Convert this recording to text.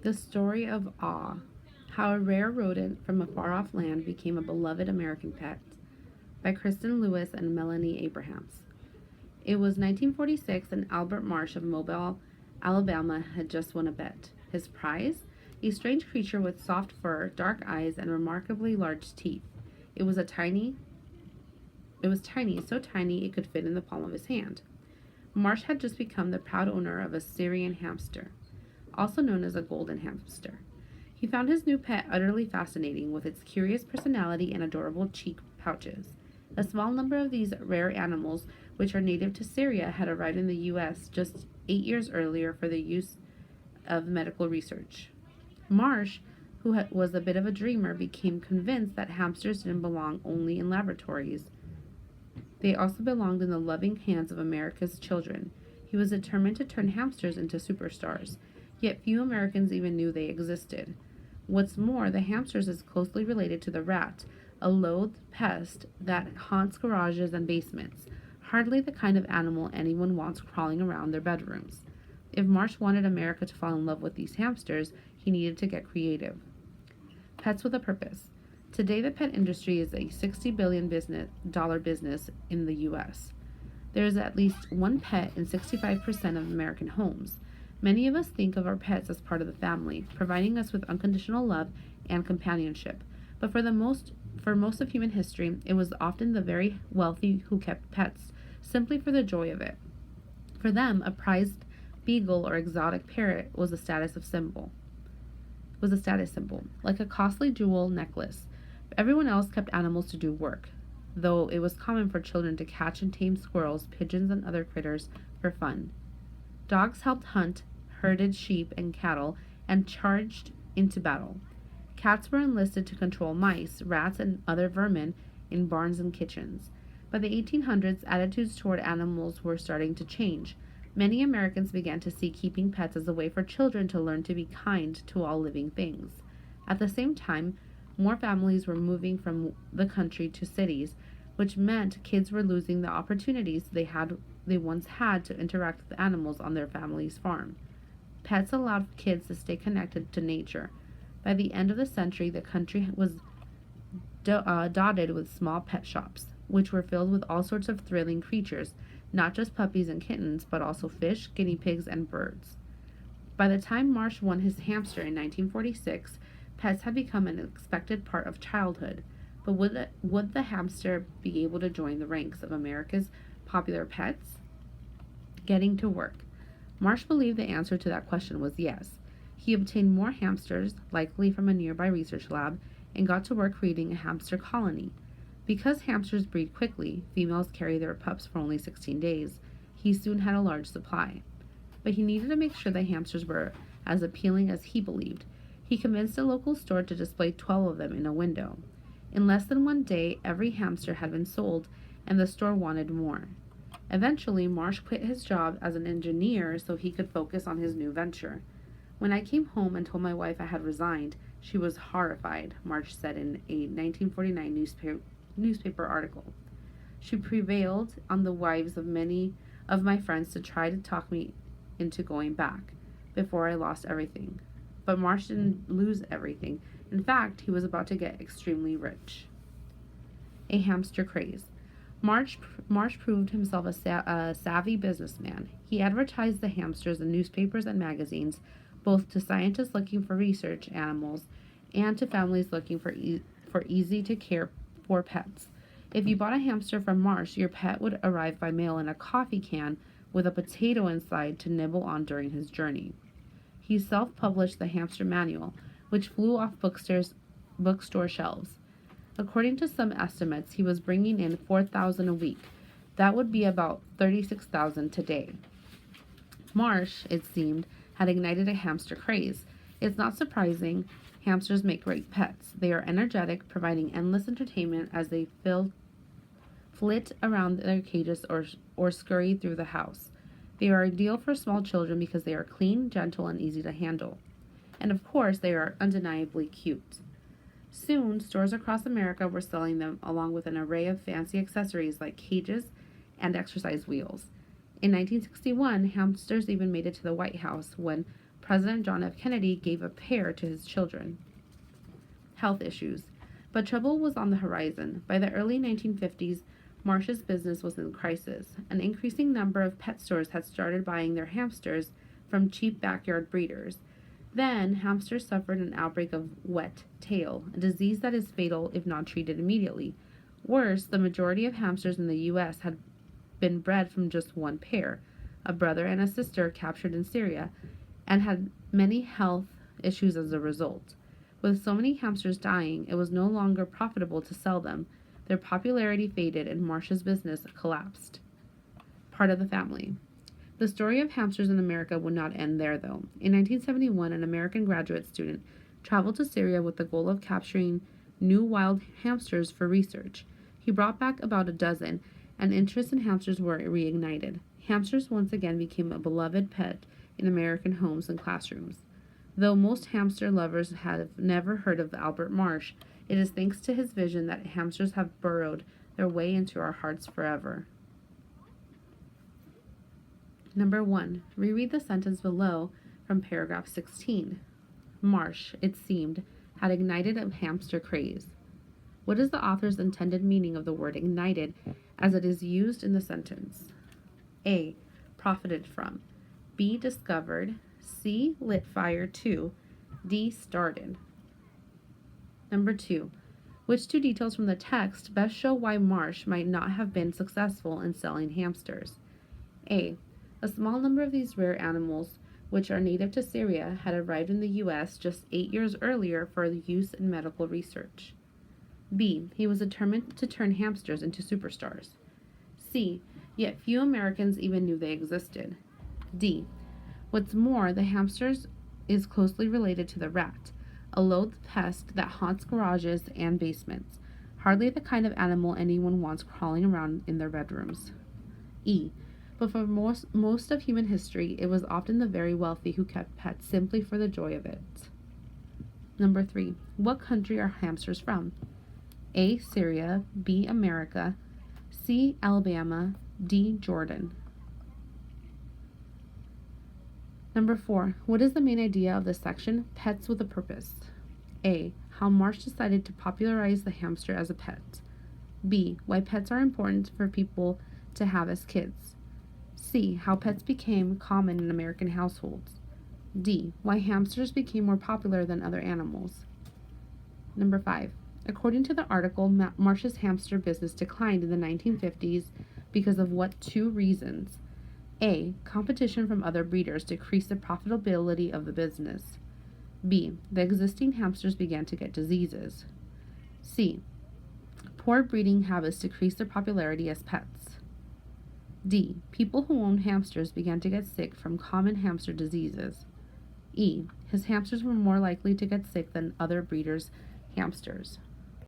The Story of Awe: How a Rare Rodent from a Far-Off Land Became a Beloved American Pet, by Kristen Lewis and Melanie Abrahams. It was 1946, and Albert Marsh of Mobile, Alabama, had just won a bet. His prize? A strange creature with soft fur, dark eyes, and remarkably large teeth. It was tiny, so tiny it could fit in the palm of his hand. Marsh had just become the proud owner of a Syrian hamster, also known as a golden hamster. He found his new pet utterly fascinating, with its curious personality and adorable cheek pouches. A small number of these rare animals, which are native to Syria, had arrived in the U.S. just 8 years earlier for the use of medical research. Marsh, who was a bit of a dreamer, became convinced that hamsters didn't belong only in laboratories. They also belonged in the loving hands of America's children. He was determined to turn hamsters into superstars, yet few Americans even knew they existed. What's more, the hamster is closely related to the rat, a loathed pest that haunts garages and basements, hardly the kind of animal anyone wants crawling around their bedrooms. If Marsh wanted America to fall in love with these hamsters, he needed to get creative. Pets with a purpose. Today, the pet industry is a $60 billion business in the U.S. There is at least one pet in 65% of American homes. Many of us think of our pets as part of the family, providing us with unconditional love and companionship. But for most of human history, it was often the very wealthy who kept pets, simply for the joy of it. For them, a prized beagle or exotic parrot was a status symbol, like a costly jewel necklace. Everyone else kept animals to do work, though it was common for children to catch and tame squirrels, pigeons, and other critters for fun. Dogs helped hunt, herded sheep and cattle, and charged into battle. Cats were enlisted to control mice, rats, and other vermin in barns and kitchens. By the 1800s, attitudes toward animals were starting to change. Many Americans began to see keeping pets as a way for children to learn to be kind to all living things. At the same time, more families were moving from the country to cities, which meant kids were losing the opportunities they once had to interact with animals on their family's farm. Pets allowed kids to stay connected to nature. By the end of the century, the country was dotted with small pet shops, which were filled with all sorts of thrilling creatures, not just puppies and kittens, but also fish, guinea pigs, and birds. By the time Marsh won his hamster in 1946, pets had become an expected part of childhood. But would the hamster be able to join the ranks of America's popular pets? Getting to work. Marsh believed the answer to that question was yes. He obtained more hamsters, likely from a nearby research lab, and got to work creating a hamster colony. Because hamsters breed quickly, females carry their pups for only 16 days, he soon had a large supply. But he needed to make sure the hamsters were as appealing as he believed. He convinced a local store to display 12 of them in a window. In less than one day, every hamster had been sold, and the store wanted more. Eventually, Marsh quit his job as an engineer so he could focus on his new venture. When I came home and told my wife I had resigned, she was horrified, Marsh said in a 1949 newspaper article. She prevailed on the wives of many of my friends to try to talk me into going back before I lost everything. But Marsh didn't lose everything. In fact, he was about to get extremely rich. A hamster craze. Marsh proved himself a savvy businessman. He advertised the hamsters in newspapers and magazines, both to scientists looking for research animals and to families looking for easy to care for pets. If you bought a hamster from Marsh, your pet would arrive by mail in a coffee can with a potato inside to nibble on during his journey. He self-published the Hamster Manual, which flew off bookstore shelves. According to some estimates, he was bringing in $4,000 a week. That would be about $36,000 today. Marsh, it seemed, had ignited a hamster craze. It's not surprising. Hamsters make great pets. They are energetic, providing endless entertainment as they flit around their cages or scurry through the house. They are ideal for small children because they are clean, gentle, and easy to handle. And of course, they are undeniably cute. Soon, stores across America were selling them along with an array of fancy accessories like cages and exercise wheels. In 1961, hamsters even made it to the White House when President John F. Kennedy gave a pair to his children. Health issues. But trouble was on the horizon. By the early 1950s, Marsh's business was in crisis. An increasing number of pet stores had started buying their hamsters from cheap backyard breeders. Then, hamsters suffered an outbreak of wet tail, a disease that is fatal if not treated immediately. Worse, the majority of hamsters in the U.S. had been bred from just one pair, a brother and a sister captured in Syria, and had many health issues as a result. With so many hamsters dying, it was no longer profitable to sell them. Their popularity faded and Marsh's business collapsed. Part of the family. The story of hamsters in America would not end there, though. In 1971, an American graduate student traveled to Syria with the goal of capturing new wild hamsters for research. He brought back about a dozen, and interest in hamsters were reignited. Hamsters once again became a beloved pet in American homes and classrooms. Though most hamster lovers have never heard of Albert Marsh, it is thanks to his vision that hamsters have burrowed their way into our hearts forever. Number 1. Reread the sentence below from paragraph 16. Marsh, it seemed, had ignited a hamster craze. What is the author's intended meaning of the word ignited as it is used in the sentence? A. Profited from. B. Discovered. C. Lit fire to. D. Started. Number 2. Which two details from the text best show why Marsh might not have been successful in selling hamsters? A. A small number of these rare animals, which are native to Syria, had arrived in the U.S. just 8 years earlier for use in medical research. B. He was determined to turn hamsters into superstars. C. Yet few Americans even knew they existed. D. What's more, the hamsters is closely related to the rat, a loathed pest that haunts garages and basements, hardly the kind of animal anyone wants crawling around in their bedrooms. E. But for most of human history, it was often the very wealthy who kept pets simply for the joy of it. Number 3. What country are hamsters from? A. Syria. B. America. C. Alabama. D. Jordan. Number 4. What is the main idea of this section? Pets with a purpose. A. How Marsh decided to popularize the hamster as a pet. B. Why pets are important for people to have as kids. C. How pets became common in American households. D. Why hamsters became more popular than other animals. Number 5. According to the article, Marsh's hamster business declined in the 1950s because of what two reasons? A. Competition from other breeders decreased the profitability of the business. B. The existing hamsters began to get diseases. C. Poor breeding habits decreased their popularity as pets. D. People who owned hamsters began to get sick from common hamster diseases. E. His hamsters were more likely to get sick than other breeders' hamsters.